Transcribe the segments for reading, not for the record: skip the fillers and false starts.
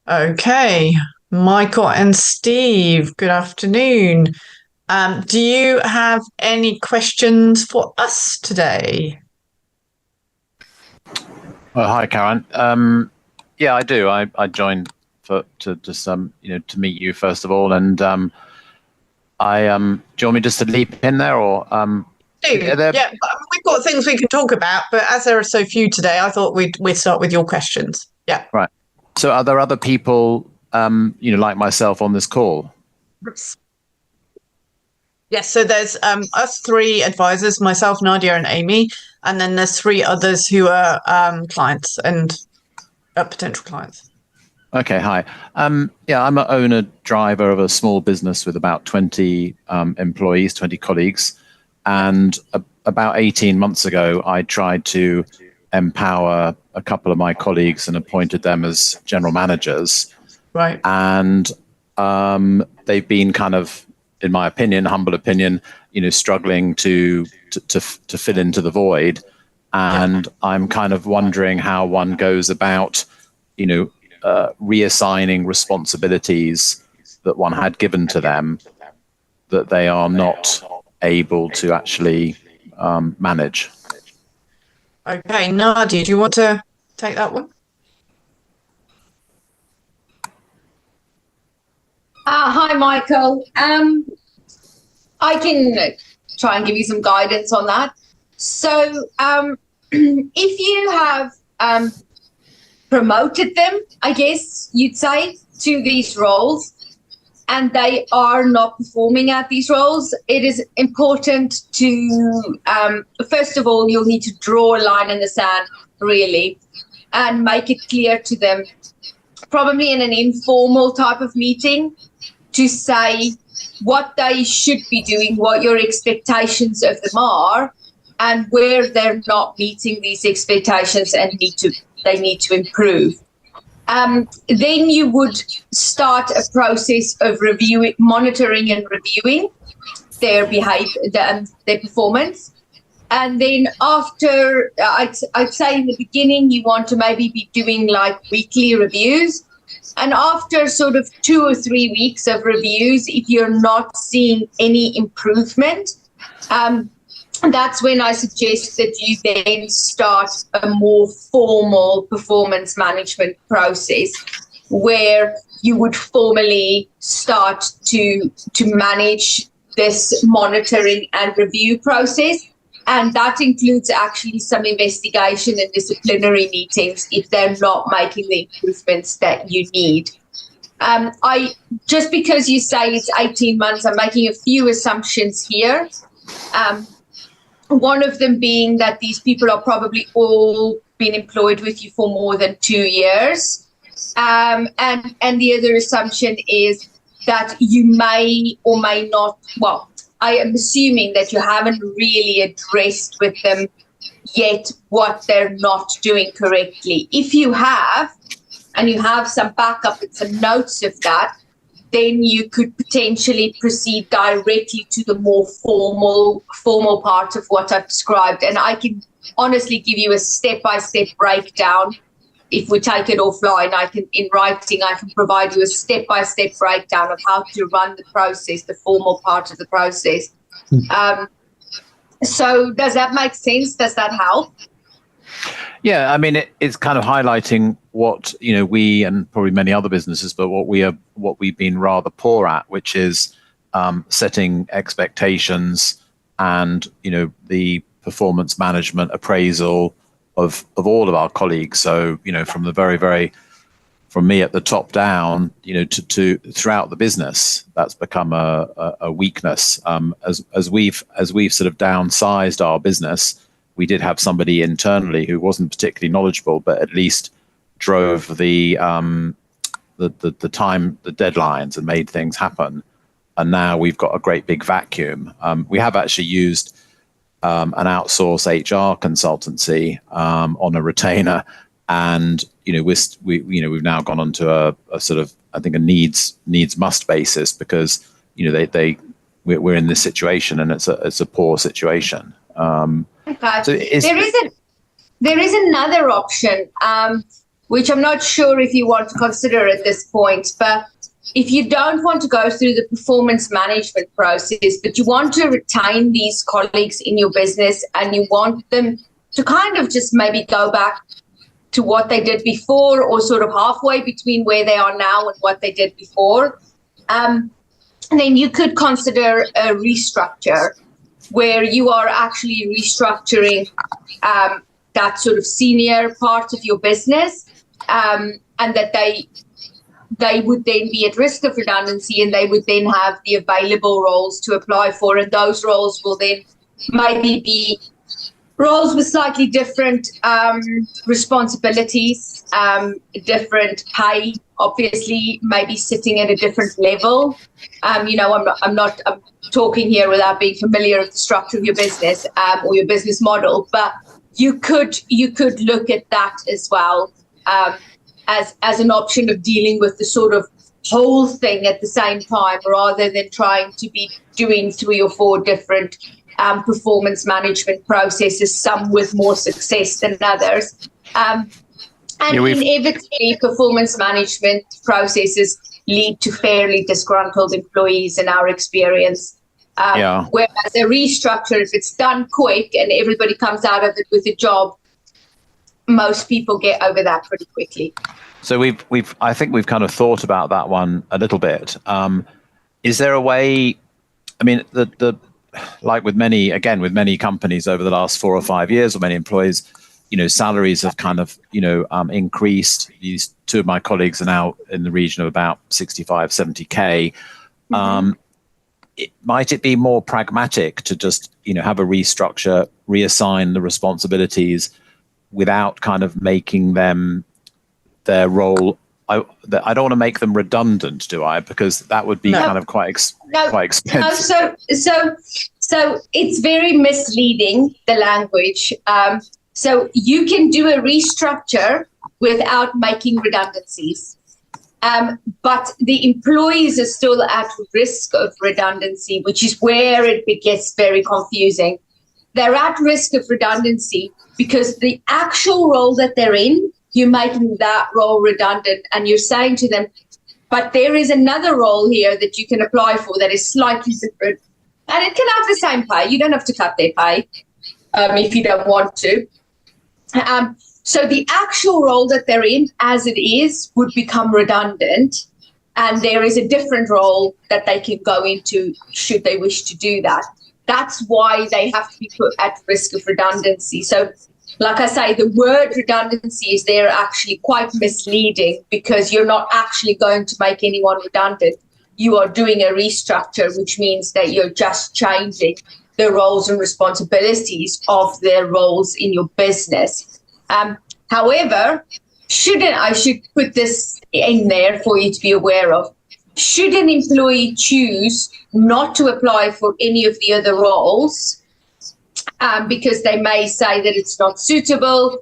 Okay, Michael and Steve, good afternoon. Do you have any questions for us today? Well, hi, Caroline. Yeah, I do. I joined to just to meet you first of all, and do you want me just to leap in there, or Yeah, we've got things we can talk about, but as there are so few today, I thought we'd start with your questions. Yeah. Right. So, are there other people, like myself, on this call? Yes. So there's us three advisors, myself, Nadia, and Amy, and then there's three others who are clients and potential clients. Okay, hi. Yeah, I'm an owner driver of a small business with about 20 employees, 20 colleagues. And about 18 months ago, I tried to empower a couple of my colleagues and appointed them as general managers. Right. And they've been kind of, in my opinion, humble opinion, struggling to fill into the void. And I'm kind of wondering how one goes about, reassigning responsibilities that one had given to them that they are not able to actually manage. Okay, Nadia, do you want to take that one? Hi, Michael. I can try and give you some guidance on that. So if you have promoted them, I guess you'd say, to these roles, and they are not performing at these roles, it is important to, first of all, you'll need to draw a line in the sand, really, and make it clear to them, probably in an informal type of meeting, to say what they should be doing, what your expectations of them are, and where they're not meeting these expectations and they need to improve. Then you would start a process of monitoring and reviewing their behavior, their performance. And then after, I'd say in the beginning, you want to maybe be doing like weekly reviews. And after sort of 2 or 3 weeks of reviews, if you're not seeing any improvement, that's when I suggest that you then start a more formal performance management process where you would formally start to manage this monitoring and review process. And that includes actually some investigation and disciplinary meetings if they're not making the improvements that you need. Just because you say it's 18 months, I'm making a few assumptions here. One of them being that these people are probably all been employed with you for more than 2 years. And the other assumption is that you may or may not, well, I am assuming that you haven't really addressed with them yet what they're not doing correctly. If you have, and you have some backup and some notes of that, then you could potentially proceed directly to the more formal part of what I've described. And I can honestly give you a step-by-step breakdown. If we take it offline, in writing, I can provide you a step-by-step breakdown of how to run the process, the formal part of the process. So does that make sense? Does that help? Yeah, I mean, it's kind of highlighting what, we and probably many other businesses, but what we've been rather poor at, which is setting expectations and, the performance management appraisal of all of our colleagues. So, from the from me at the top down, to throughout the business, that's become a weakness. As we've sort of downsized our business, we did have somebody internally who wasn't particularly knowledgeable, but at least drove the time, the deadlines, and made things happen. And now we've got a great big vacuum. We have actually used an outsourced HR consultancy on a retainer, and we've now gone onto a sort of, I think, a needs must basis, because we're in this situation and it's a poor situation. Okay. So there is another option, which I'm not sure if you want to consider at this point, but if you don't want to go through the performance management process, but you want to retain these colleagues in your business and you want them to kind of just maybe go back to what they did before, or sort of halfway between where they are now and what they did before, then you could consider a restructure where you are actually restructuring that sort of senior part of your business, and that they would then be at risk of redundancy, and they would then have the available roles to apply for, and those roles will then maybe be roles with slightly different responsibilities, different pay, obviously, maybe sitting at a different level. I'm talking here without being familiar with the structure of your business or your business model, but you could look at that as well as an option of dealing with the sort of whole thing at the same time, rather than trying to be doing 3 or 4 different performance management processes, some with more success than others. Inevitably, performance management processes lead to fairly disgruntled employees in our experience. Whereas a restructure, if it's done quick and everybody comes out of it with a job, most people get over that pretty quickly. So I think we've kind of thought about that one a little bit. Is there a way? I mean, like with many companies over the last 4 or 5 years, or many employees, salaries have kind of, increased. These 2 of my colleagues are now in the region of about 65, 70K. Might it be more pragmatic to just, have a restructure, reassign the responsibilities without kind of making them their role? I don't want to make them redundant, do I? Because that would be kind of quite expensive. So it's very misleading, the language. So you can do a restructure without making redundancies. But the employees are still at risk of redundancy, which is where it gets very confusing. They're at risk of redundancy because the actual role that they're in, you're making that role redundant, and you're saying to them, but there is another role here that you can apply for that is slightly different, and it can have the same pay. You don't have to cut their pay if you don't want to. So the actual role that they're in, as it is, would become redundant, and there is a different role that they can go into should they wish to do that. That's why they have to be put at risk of redundancy. So, like I say, the word redundancy is there actually quite misleading, because you're not actually going to make anyone redundant. You are doing a restructure, which means that you're just changing the roles and responsibilities of their roles in your business. However, I should put this in there for you to be aware of. Should an employee choose not to apply for any of the other roles, because they may say that it's not suitable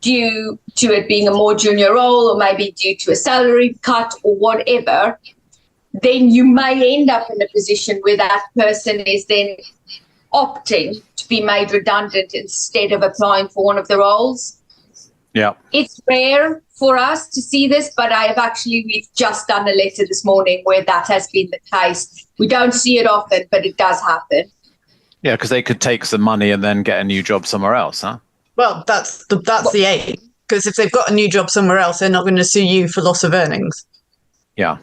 due to it being a more junior role, or maybe due to a salary cut or whatever, then you may end up in a position where that person is then opting to be made redundant instead of applying for one of the roles. Yeah, it's rare for us to see this, but we've just done a letter this morning where that has been the case. We don't see it often, but it does happen. Yeah, because they could take some money and then get a new job somewhere else, huh? Well, that's the aim. Because if they've got a new job somewhere else, they're not going to sue you for loss of earnings. Yeah.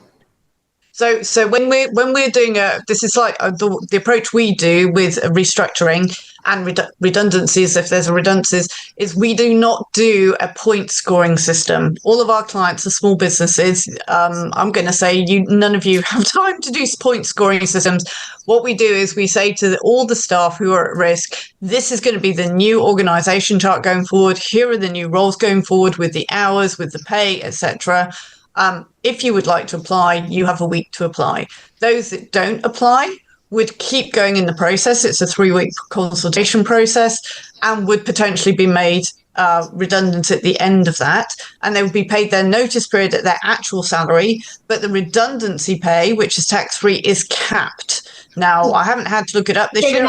So when we're doing this is like the approach we do with restructuring and redundancies, if there's a redundancies, is we do not do a point scoring system. All of our clients are small businesses. I'm going to say none of you have time to do point scoring systems. What we do is we say to all the staff who are at risk, this is going to be the new organisation chart going forward. Here are the new roles going forward with the hours, with the pay, etc. If you would like to apply, you have a week to apply. Those that don't apply would keep going in the process. It's a 3-week consultation process and would potentially be made redundant at the end of that. And they would be paid their notice period at their actual salary. But the redundancy pay, which is tax-free, is capped. Now, I haven't had to look it up this year.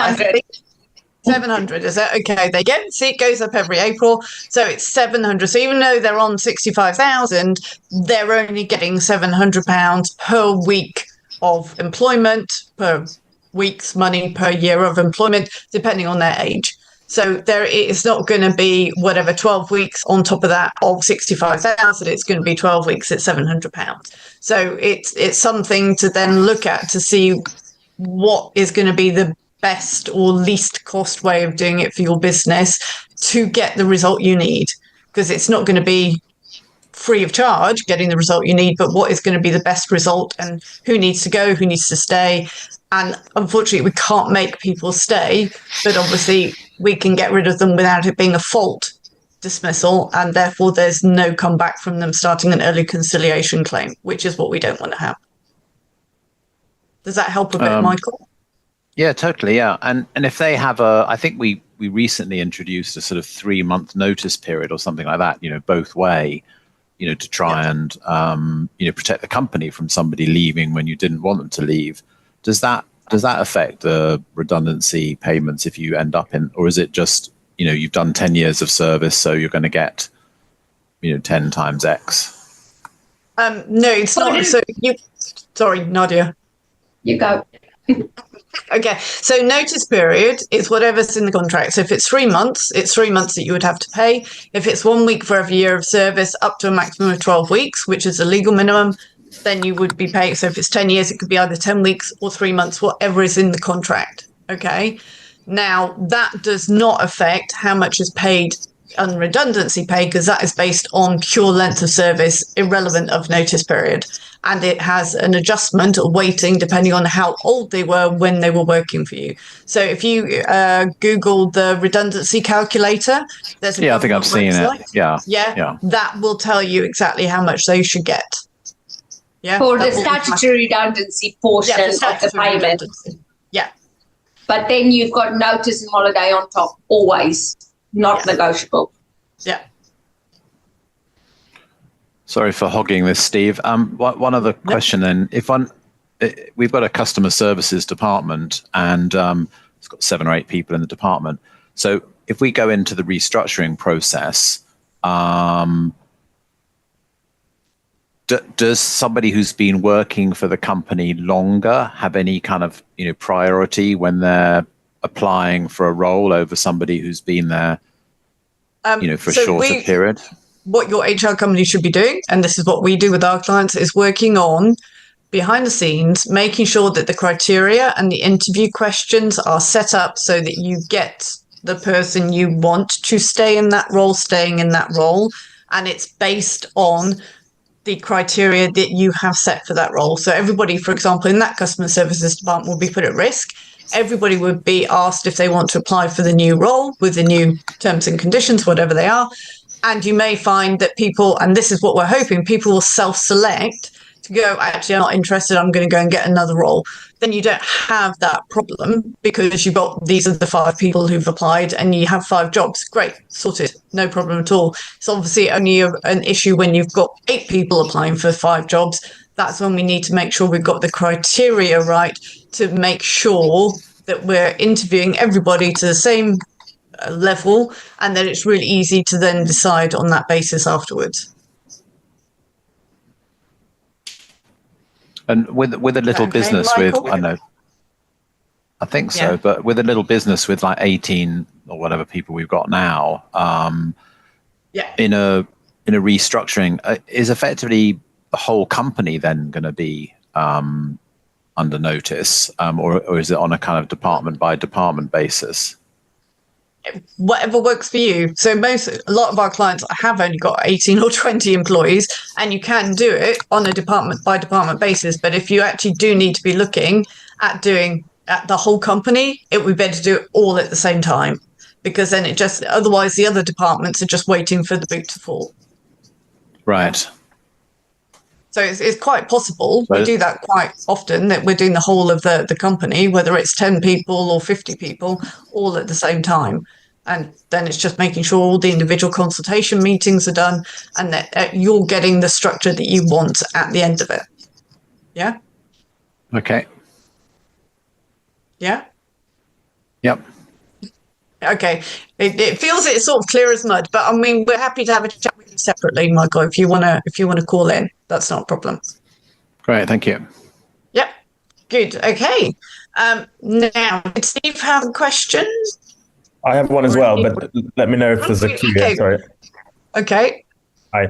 700, is it? Okay, they get, see, it goes up every April, so it's 700. So even though they're on 65,000, they're only getting £700 per week of employment, per week's money per year of employment, depending on their age. So there, it's not going to be whatever 12 weeks on top of that of 65,000. It's going to be 12 weeks at £700. So it's something to then look at to see what is going to be the best or least cost way of doing it for your business to get the result you need, because it's not going to be free of charge getting the result you need, but what is going to be the best result and who needs to go, who needs to stay. And unfortunately, we can't make people stay, but obviously we can get rid of them without it being a fault dismissal, and therefore there's no comeback from them starting an early conciliation claim, which is what we don't want to have. Does that help a bit, Michael? Yeah, totally. Yeah. And if they have I think we recently introduced a sort of 3-month notice period or something like that, both way, to try and, protect the company from somebody leaving when you didn't want them to leave. Does that affect the redundancy payments if you end up in, or is it just, you've done 10 years of service, so you're going to get, 10 times X? No, it's not. So sorry, Nadia. You go. Okay, so notice period is whatever's in the contract. So if it's 3 months, it's 3 months that you would have to pay. If it's 1 week for every year of service, up to a maximum of 12 weeks, which is a legal minimum, then you would be paying. So if it's 10 years, it could be either 10 weeks or 3 months, whatever is in the contract. Okay, now that does not affect how much is paid on redundancy pay, because that is based on pure length of service, irrelevant of notice period. And it has an adjustment or weighting depending on how old they were when they were working for you. So if you Google the redundancy calculator, there's a I think I've seen it. Yeah, that will tell you exactly how much they should get. Yeah, for the statutory redundancy portion of the payment. Redundancy. Yeah. But then you've got notice and holiday on top, always, not negotiable. Yeah. Sorry for hogging this, Steve. One other question then. We've got a customer services department, and it's got 7 or 8 people in the department. So if we go into the restructuring process, does somebody who's been working for the company longer have any kind of priority when they're applying for a role over somebody who's been there for a shorter period? What your HR company should be doing, and this is what we do with our clients, is working on behind the scenes, making sure that the criteria and the interview questions are set up so that you get the person you want to stay in that role, staying in that role. And it's based on the criteria that you have set for that role. So everybody, for example, in that customer services department will be put at risk. Everybody would be asked if they want to apply for the new role with the new terms and conditions, whatever they are. And you may find that people, and this is what we're hoping, people will self-select to go, actually, I'm not interested, I'm going to go and get another role. Then you don't have that problem because you've got, these are the 5 people who've applied and you have 5 jobs. Great, sorted, no problem at all. It's obviously only an issue when you've got 8 people applying for 5 jobs. That's when we need to make sure we've got the criteria right to make sure that we're interviewing everybody to the same level, and then it's really easy to then decide on that basis afterwards. And with a little business with, I think so, but with a little business with like 18 or whatever people we've got now, in a restructuring, is effectively the whole company then going to be under notice, or is it on a kind of department by department basis? Whatever works for you. So a lot of our clients have only got 18 or 20 employees, and you can do it on a department by department basis. But if you actually do need to be looking at doing at the whole company, it would be better to do it all at the same time, because then otherwise the other departments are just waiting for the boot to fall. Right. So it's quite possible. We do that quite often, that we're doing the whole of the company, whether it's 10 people or 50 people, all at the same time. And then it's just making sure all the individual consultation meetings are done and that you're getting the structure that you want at the end of it. Yeah? Okay. Yeah? Yep. Okay, it feels it's sort of clear as mud, but I mean, we're happy to have a chat with you separately, Michael. If you wanna call in, that's not a problem. Great, thank you. Yep, good. Okay. Now, did Steve have a question? I have one as well, but let me know if there's a queue here. Sorry. Okay. Hi.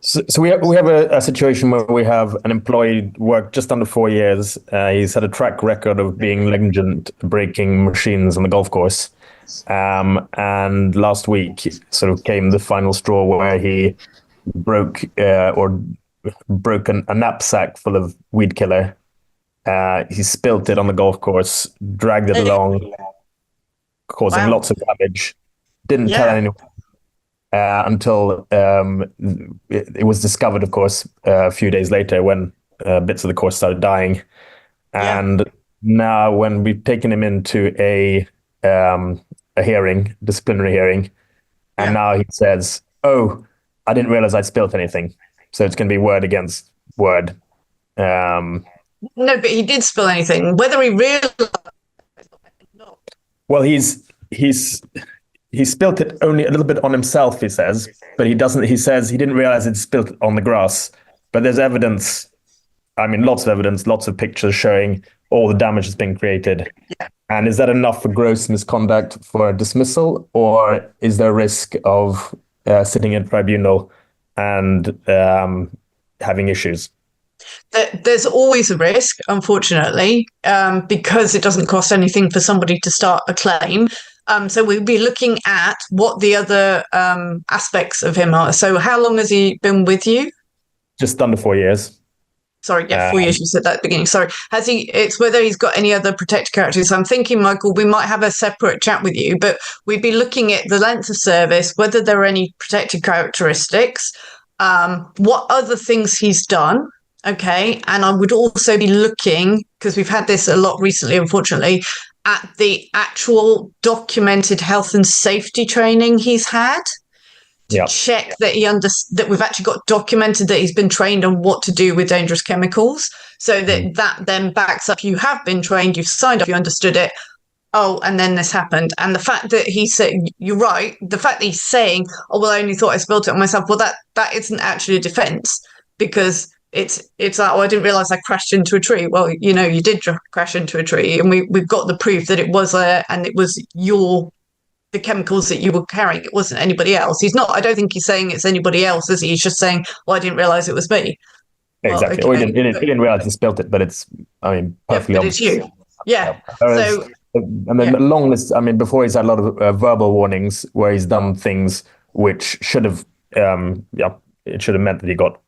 So we have a situation where we have an employee worked just under 4 years. He's had a track record of being negligent breaking machines on the golf course. And last week sort of came the final straw where he broke a knapsack full of weed killer. He spilt it on the golf course, dragged it along, causing lots of damage. Didn't tell anyone. Until it was discovered, of course, a few days later when bits of the course started dying. And now when we've taken him into a hearing, disciplinary hearing, and now he says, "Oh, I didn't realize I'd spilt anything." So it's going to be word against word. No, but he did spill anything. Whether he realized not. Well, he spilt it only a little bit on himself, he says, but he says he didn't realize it spilt on the grass. But there's evidence, I mean, lots of evidence, lots of pictures showing all the damage that's been created. Yeah. And is that enough for gross misconduct for a dismissal, or is there a risk of sitting in tribunal and having issues? There's always a risk, unfortunately, because it doesn't cost anything for somebody to start a claim. So we'll be looking at what the other aspects of him are. So how long has he been with you? Just under 4 years. Sorry, 4 years, you said that at the beginning. Sorry. It's whether he's got any other protected characteristics. I'm thinking, Michael, we might have a separate chat with you, but we'd be looking at the length of service, whether there are any protected characteristics, what other things he's done. Okay. And I would also be looking, because we've had this a lot recently, unfortunately, at the actual documented health and safety training he's had to check that that we've actually got documented that he's been trained on what to do with dangerous chemicals, so that then backs up you have been trained, you've signed up, you understood it. Oh, and then this happened. And the fact that he said, you're right, the fact that he's saying, oh, well, I only thought I spilled it on myself. Well, that isn't actually a defense, because it's like, oh, I didn't realize I crashed into a tree. Well, you know, you did crash into a tree, and we've got the proof that it was and it was the chemicals that you were carrying. It wasn't anybody else. I don't think he's saying it's anybody else, is he? He's just saying, well, I didn't realize it was me. Exactly. Well, okay. He didn't realize he spilt it, but it's, I mean, perfectly obvious. It's you. Yeah. And then the long list, I mean, before he's had a lot of verbal warnings where he's done things which should have, it should have meant that he got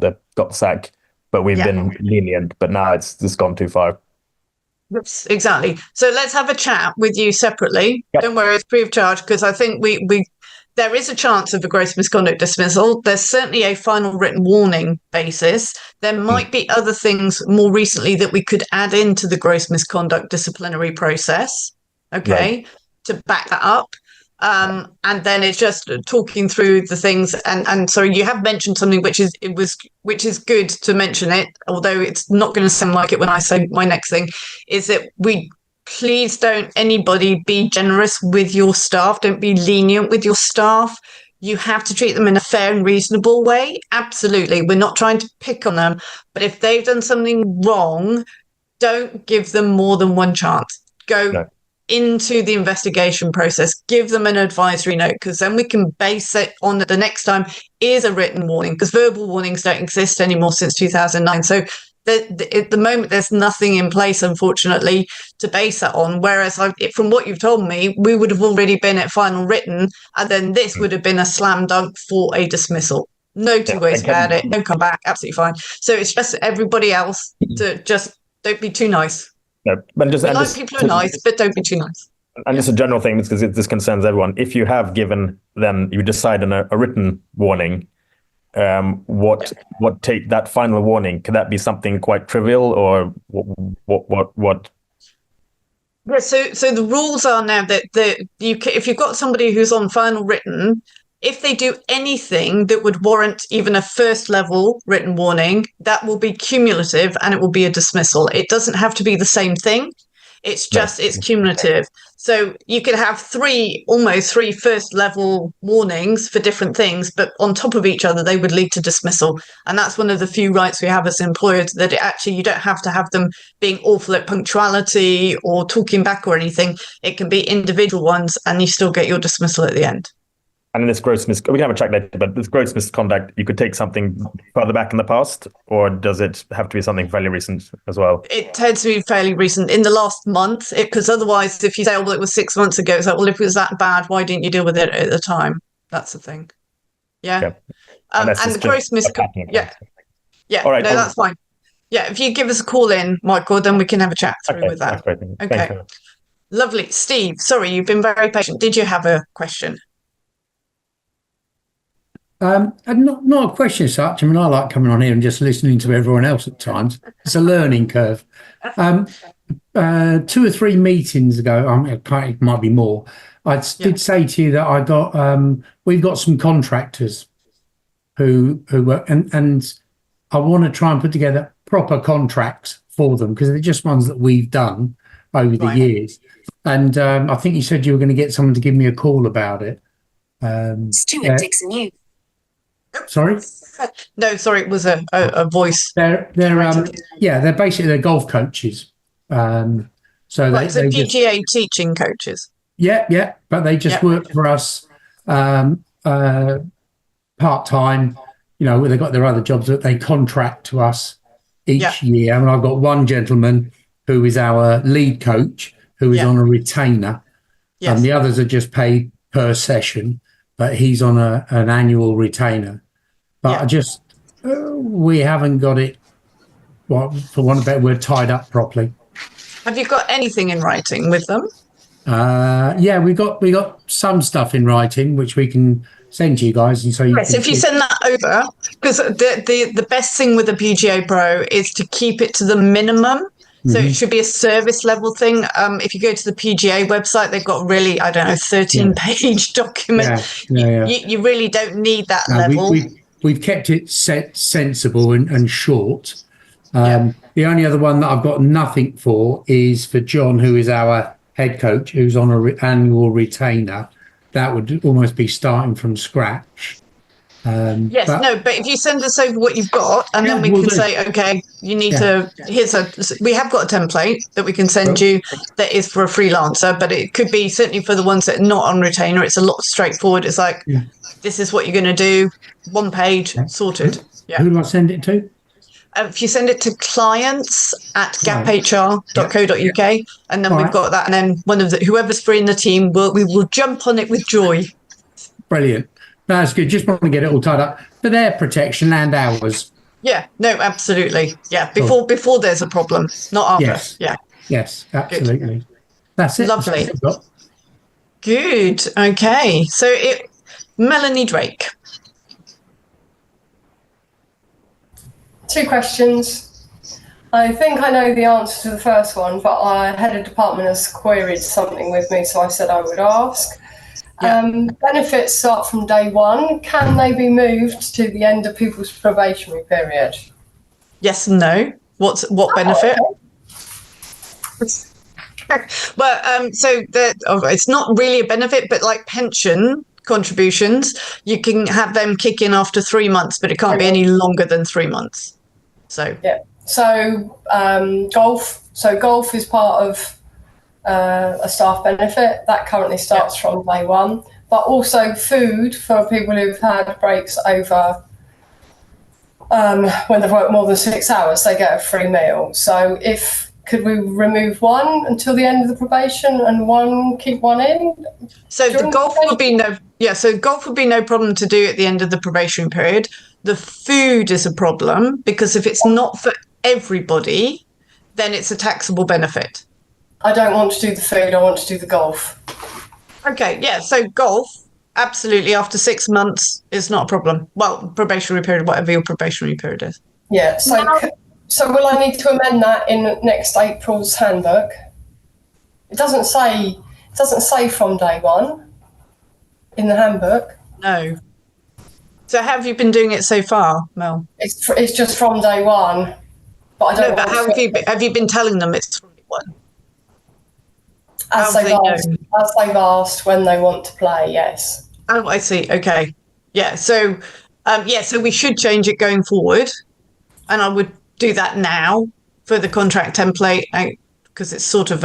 the sack, but we've been lenient, but now it's just gone too far. Yes, exactly. So let's have a chat with you separately. Yep. Don't worry, it's free of charge, because I think there is a chance of a gross misconduct dismissal. There's certainly a final written warning basis. There might be other things more recently that we could add into the gross misconduct disciplinary process, okay, to back that up. And then it's just talking through the things. And so you have mentioned something which is good to mention it, although it's not going to sound like it when I say my next thing, is that please don't anybody be generous with your staff. Don't be lenient with your staff. You have to treat them in a fair and reasonable way. Absolutely. We're not trying to pick on them, but if they've done something wrong, don't give them more than one chance. Go into the investigation process, give them an advisory note, because then we can base it on the next time is a written warning, because verbal warnings don't exist anymore since 2009. So at the moment, there's nothing in place, unfortunately, to base that on. Whereas from what you've told me, we would have already been at final written, and then this would have been a slam dunk for a dismissal. No two ways about it. No come back. Absolutely fine. So it's just everybody else to just don't be too nice. No, but people are nice, but don't be too nice. And just a general thing, because this concerns everyone. If you have given them, you decide on a written warning, what take that final warning? Could that be something quite trivial, or what? Yeah, so the rules are now that if you've got somebody who's on final written, if they do anything that would warrant even a first level written warning, that will be cumulative and it will be a dismissal. It doesn't have to be the same thing. It's just, it's cumulative. So you could have almost three first level warnings for different things, but on top of each other, they would lead to dismissal. And that's one of the few rights we have as employers, that you don't have to have them being awful at punctuality or talking back or anything. It can be individual ones and you still get your dismissal at the end. And in this gross we can have a chat later, but this gross misconduct, you could take something further back in the past, or does it have to be something fairly recent as well? It tends to be fairly recent, in the last month, because otherwise, if you say, oh, well, it was 6 months ago, it's like, well, if it was that bad, why didn't you deal with it at the time? That's the thing. Yeah. And the gross misconduct. Yeah. All right. No, that's fine. Yeah. If you give us a call in, Michael, then we can have a chat through with that. That's great. Okay. Lovely. Steve, sorry, you've been very patient. Did you have a question? Not a question as such. I mean, I like coming on here and just listening to everyone else at times. It's a learning curve. 2 or 3 meetings ago, it might be more, did say to you that we've got some contractors who were, and I want to try and put together proper contracts for them, because they're just ones that we've done over the years. And I think you said you were going to get someone to give me a call about it. Stuart Dixon, you. Sorry? No, sorry, it was a voice. They're basically they're golf coaches. So they're PGA teaching coaches. Yeah, but they just work for us part-time. They've got their other jobs that they contract to us each year. And I've got one gentleman who is our lead coach, who is on a retainer. Yes. And the others are just paid per session, but he's on an annual retainer. But we haven't got it, for want of a better word, tied up properly. Have you got anything in writing with them? We got some stuff in writing which we can send to you guys, and so you if you send that over, because the best thing with the PGA Pro is to keep it to the minimum. So it should be a service level thing. If you go to the PGA website, they've got really, 13-page document. You really don't need that level. We've kept it sensible and short. The only other one that I've got nothing for is for John, who is our head coach, who's on an annual retainer. That would almost be starting from scratch. But if you send us over what you've got, and then we can say, okay, you need to, we have got a template that we can send you that is for a freelancer, but it could be certainly for the ones that are not on retainer. It's a lot straightforward. It's like, this is what you're going to do, 1 page, sorted. Who do I send it to? If you send it to clients@gaphr.co.uk, and then we've got that, and then whoever's free in the team, we will jump on it with joy. Brilliant. That's good. Just want to get it all tied up for their protection and ours. Yeah, no, absolutely. Yeah, before there's a problem, not after. Yes, absolutely. Good. That's it. Lovely. Good. Okay. So Melanie Drake. 2 questions. I think I know the answer to the first one, but our head of department has queried something with me, so I said I would ask. Benefits start from day 1. Can they be moved to the end of people's probationary period? Yes and no. What benefit? Well, it's not really a benefit, but like pension contributions, you can have them kick in after 3 months, but it can't be any longer than 3 months. So golf is part of a staff benefit that currently starts from day 1, but also food for people who've had breaks over when they've worked more than 6 hours, they get a free meal. So could we remove one until the end of the probation and keep one in? So golf would be no problem to do at the end of the probation period. The food is a problem, because if it's not for everybody, then it's a taxable benefit. I don't want to do the food, I want to do the golf. Okay, so golf, absolutely, after 6 months is not a problem. Well, probationary period, whatever your probationary period is. Yeah, so will I need to amend that in next April's handbook? It doesn't say from day 1 in the handbook. No. So how have you been doing it so far, Mel? It's just from day 1. But I don't know. But have you been telling them it's from day 1? as they've asked when they want to play. Yes. Oh, I see. Okay. Yeah. So, so we should change it going forward, and I would do that now for the contract template because it's sort of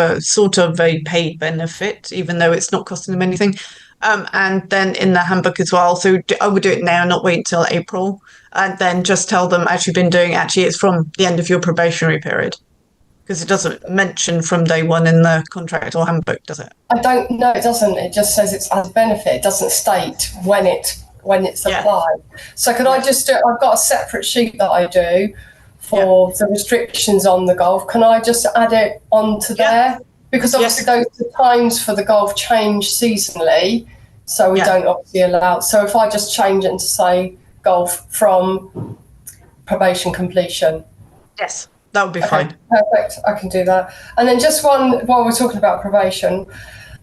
a paid benefit, even though it's not costing them anything. And then in the handbook as well. So I would do it now, not wait until April, and then just tell them it's from the end of your probationary period, because it doesn't mention from day one in the contract or handbook, does it? I don't know. It doesn't. It just says it's as a benefit. It doesn't state when it's applied. So could I just do? I've got a separate sheet that I do for the restrictions on the golf. Can I just add it onto there? Because obviously those times for the golf change seasonally, so we don't obviously allow. So if I just change it to say golf from probation completion. Yes, that would be fine. Perfect, I can do that. And then just one, while we're talking about probation,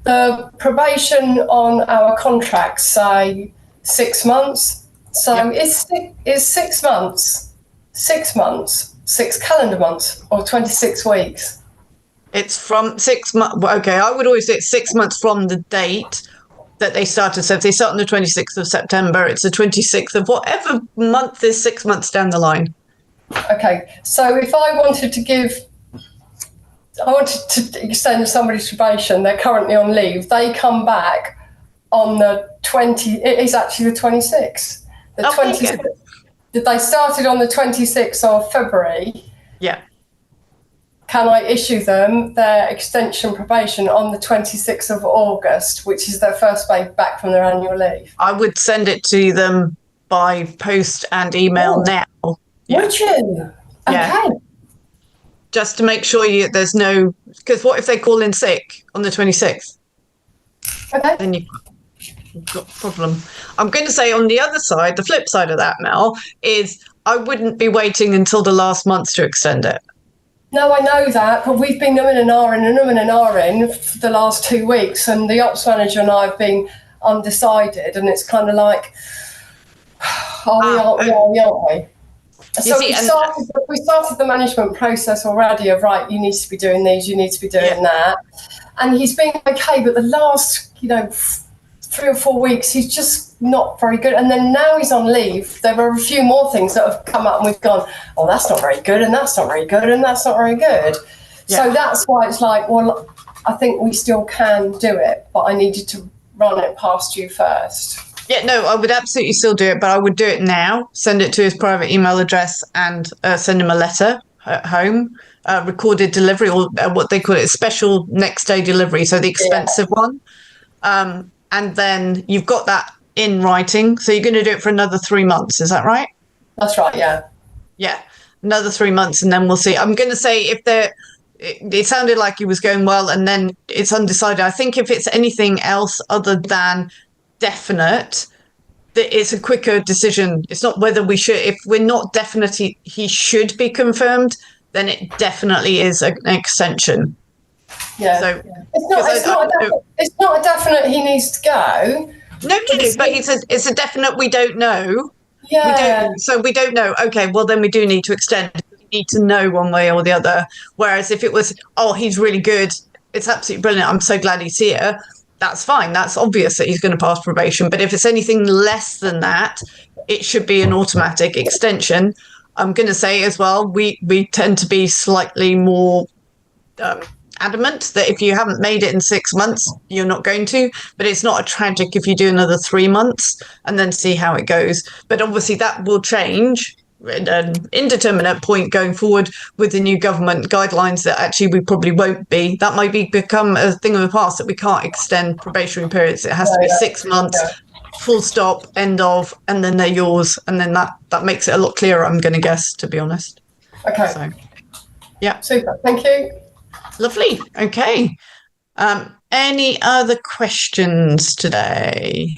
the probation on our contracts say 6 months. So is 6 months, 6 calendar months, or 26 weeks? It's from 6 months. Okay, I would always say it's 6 months from the date that they started. So if they start on the 26th of September, it's the 26th of whatever month is 6 months down the line. Okay, so if I wanted to extend somebody's probation, they're currently on leave, they come back on the 20, it is actually the 26th. The 26th. They started on the 26th of February. Yeah. Can I issue them their extension probation on the 26th of August, which is their first day back from their annual leave? I would send it to them by post and email now. Yeah. Would you? Okay. Just to make sure there's no... Because what if they call in sick on the 26th? Okay. Then you've got a problem. I'm going to say on the other side, the flip side of that, Mel, is I wouldn't be waiting until the last month to extend it. No, I know that, but we've been umming and ahhing for the last 2 weeks, and the ops manager and I have been undecided, and it's kind of like, aren't we? So we started the management process already of, right, you need to be doing these, you need to be doing that. And he's been okay, but the last, 3 or 4 weeks, he's just not very good. And then now he's on leave, there are a few more things that have come up and we've gone, oh, that's not very good, and that's not very good, and that's not very good. Yeah. So that's why it's like, well, I think we still can do it, but I needed to run it past you first. Yeah, no, I would absolutely still do it, but I would do it now, send it to his private email address and send him a letter at home, recorded delivery, or what they call it, special next day delivery, so the expensive one. And then you've got that in writing. So you're going to do it for another 3 months. Is that right? That's right. Yeah. Yeah. Another 3 months. And then we'll see. I'm going to say it sounded like he was going well and then it's undecided. I think if it's anything else other than definite, that it's a quicker decision. It's not whether we should, if we're not definite he should be confirmed, then it definitely is an extension. Yeah. So it's not a definite he needs to go. No, but it's a definite we don't know. Yeah. We don't know. Okay, well then we do need to extend. We need to know one way or the other. Whereas if it was, oh, he's really good, it's absolutely brilliant, I'm so glad he's here, that's fine. That's obvious that he's going to pass probation. But if it's anything less than that, it should be an automatic extension. I'm going to say as well, we tend to be slightly more adamant that if you haven't made it in 6 months, you're not going to. But it's not a tragic if you do another 3 months and then see how it goes. But obviously that will change at an indeterminate point going forward with the new government guidelines that actually we probably won't be. That might become a thing of the past that we can't extend probationary periods. It has to be 6 months, full stop, end of, and then they're yours. And then that makes it a lot clearer, I'm going to guess, to be honest. Okay. So, yeah. Super. Thank you. Lovely. Okay. Any other questions today?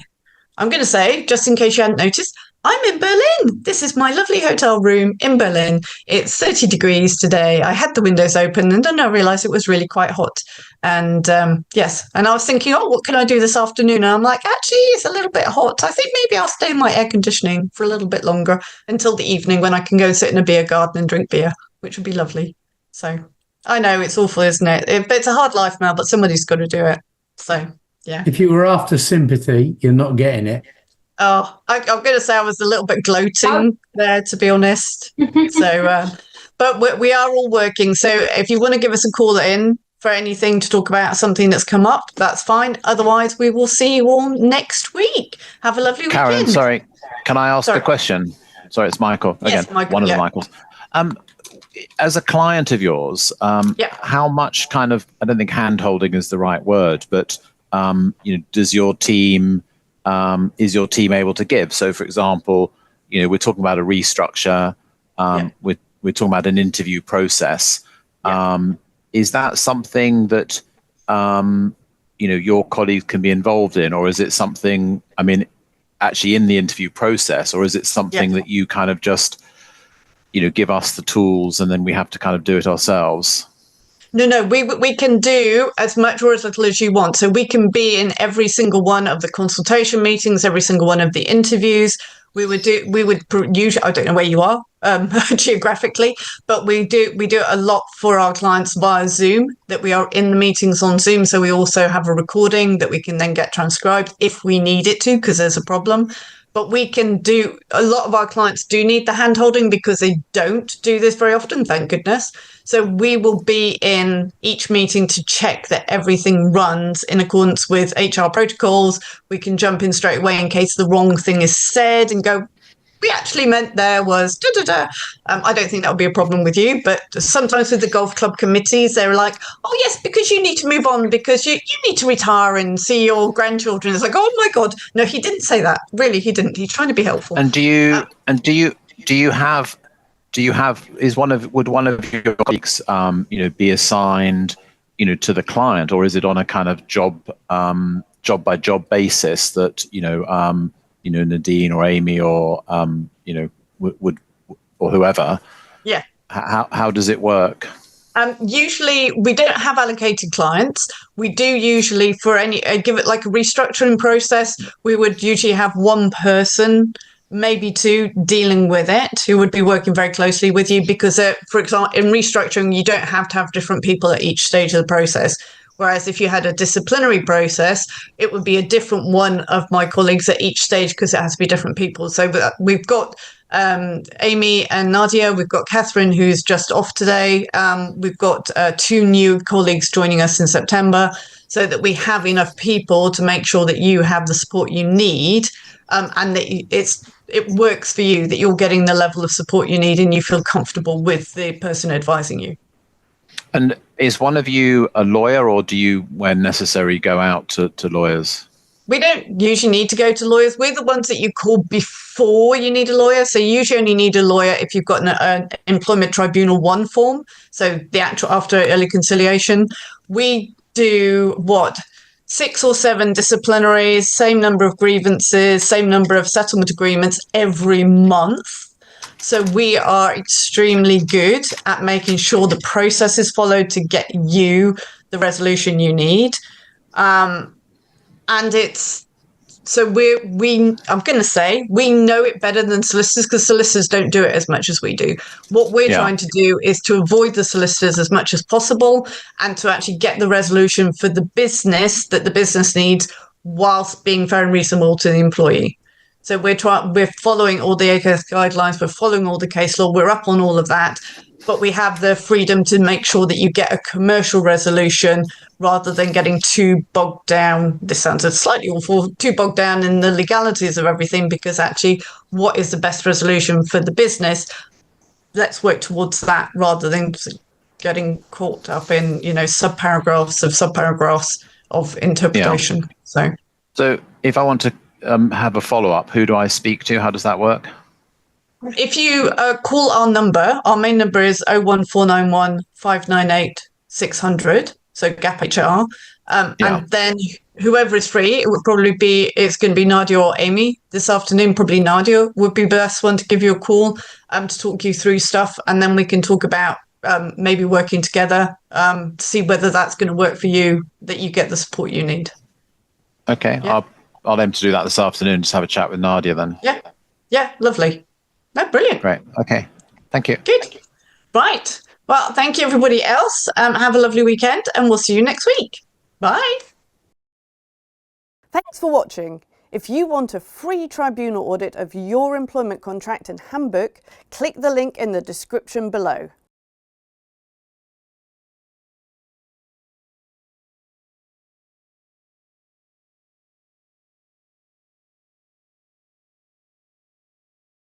I'm going to say, just in case you hadn't noticed, I'm in Berlin. This is my lovely hotel room in Berlin. It's 30 degrees today. I had the windows open and then I realised it was really quite hot. And yes, and I was thinking, oh, what can I do this afternoon? And I'm like, actually, it's a little bit hot. I think maybe I'll stay in my air conditioning for a little bit longer until the evening when I can go sit in a beer garden and drink beer, which would be lovely. So I know it's awful, isn't it? It's a hard life, Mel, but somebody's got to do it. So, yeah. If you were after sympathy, you're not getting it. Oh, I'm going to say I was a little bit gloating there, to be honest. So, but we are all working. So if you want to give us a call in for anything to talk about something that's come up, that's fine. Otherwise, we will see you all next week. Have a lovely Carolyne, weekend. sorry, can I ask a question? Sorry, it's Michael again. Yes, Michael, one of the Michaels. As a client of yours, how much kind of, I don't think hand-holding is the right word, but does your team, is your team able to give? So, for example, we're talking about a restructure, we're talking about an interview process. Is that something that your colleagues can be involved in, or is it something, actually in the interview process, or is it something that you kind of just give us the tools and then we have to kind of do it ourselves? No, we can do as much or as little as you want. So we can be in every single one of the consultation meetings, every single one of the interviews. We would usually, I don't know where you are geographically, but we do a lot for our clients via Zoom, that we are in the meetings on Zoom. So we also have a recording that we can then get transcribed if we need it to, because there's a problem. But we can do, a lot of our clients do need the hand-holding because they don't do this very often, thank goodness. So we will be in each meeting to check that everything runs in accordance with HR protocols. We can jump in straight away in case the wrong thing is said and go, we actually meant there was da-da-da. I don't think that would be a problem with you, but sometimes with the golf club committees, they're like, oh, yes, because you need to move on, because you need to retire and see your grandchildren. It's like, oh, my God. No, he didn't say that. Really, he didn't. He's trying to be helpful. And would one of your colleagues, be assigned, to the client, or is it on a kind of job by job basis that, Nadine or Amy or, would or whoever? Yeah. How does it work? Usually we don't have allocated clients. We do usually, for any, give it like a restructuring process, we would usually have one person, maybe two, dealing with it, who would be working very closely with you, because, for example, in restructuring, you don't have to have different people at each stage of the process. Whereas if you had a disciplinary process, it would be a different one of my colleagues at each stage, because it has to be different people. So we've got Amy and Nadia. We've got Catherine, who's just off today. We've got two new colleagues joining us in September, so that we have enough people to make sure that you have the support you need, and that it works for you, that you're getting the level of support you need and you feel comfortable with the person advising you. And is one of you a lawyer, or do you, when necessary, go out to lawyers? We don't usually need to go to lawyers. We're the ones that you call before you need a lawyer. So you usually only need a lawyer if you've got an Employment Tribunal 1 form. So the actual after early conciliation. We do 6 or 7 disciplinaries, same number of grievances, same number of settlement agreements every month. So we are extremely good at making sure the process is followed to get you the resolution you need. And it's, so I'm going to say, we know it better than solicitors, because solicitors don't do it as much as we do. What we're trying to do is to avoid the solicitors as much as possible, and to actually get the resolution for the business that the business needs, whilst being fair and reasonable to the employee. So we're following all the ACAS guidelines, we're following all the case law, we're up on all of that, but we have the freedom to make sure that you get a commercial resolution, rather than getting too bogged down. This sounds slightly awful, too bogged down in the legalities of everything, because actually, what is the best resolution for the business? Let's work towards that, rather than getting caught up in, subparagraphs of interpretation. Yeah. So if I want to have a follow-up, who do I speak to? How does that work? If you call our number, our main number is 01491 598 600, so GAP HR, and then whoever is free, it's going to be Nadia or Amy this afternoon. Probably Nadia would be the best one to give you a call to talk you through stuff, and then we can talk about maybe working together to see whether that's going to work for you, that you get the support you need. Okay, yeah. I'll aim to do that this afternoon, just have a chat with Nadia then. Yeah, lovely. No, brilliant. Great, okay, thank you. Good. Right. Well, thank you, everybody else. Have a lovely weekend, and we'll see you next week. Bye. Thanks for watching. If you want a free tribunal audit of your employment contract and handbook, click the link in the description below.